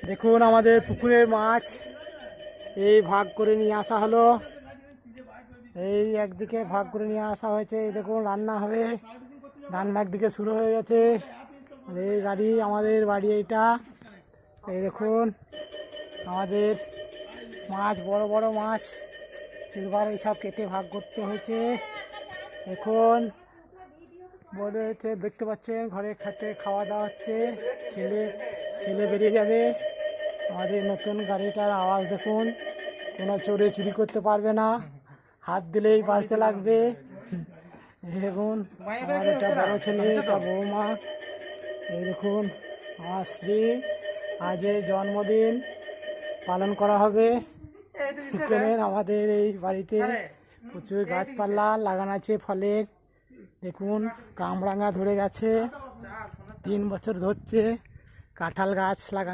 দেখুন আমাদের পুকুরের মাছ এই ভাগ করে নিয়ে আসা হলো। এই একদিকে ভাগ করে নিয়ে আসা হয়েছে। এই দেখুন রান্না হবে, রান্না একদিকে শুরু হয়ে গেছে। এই গাড়ি আমাদের বাড়ি এইটা। এই দেখুন আমাদের মাছ, বড় বড় মাছ সিলভার এইসব কেটে ভাগ করতে হয়েছে। এখন বলে হচ্ছে, দেখতে পাচ্ছেন ঘরে খেতে খাওয়া দাওয়া হচ্ছে। ছেলে ছেলে বেরিয়ে যাবে। আমাদের নতুন গাড়িটার আওয়াজ দেখুন, কোনো চোরে চুরি করতে পারবে না, হাত দিলেই বাজতে লাগবে। দেখুন আমার একটা বড় ছেলে, একটা বৌমা। এই দেখুন আমার স্ত্রী, আজ এই জন্মদিন পালন করা হবে। কেনেন আমাদের এই বাড়িতে প্রচুর গাছপালা লাগানো আছে ফলের। দেখুন কামরাঙা ধরে গেছে, 3 বছর ধরছে। কাঁঠাল গাছ লাগানো।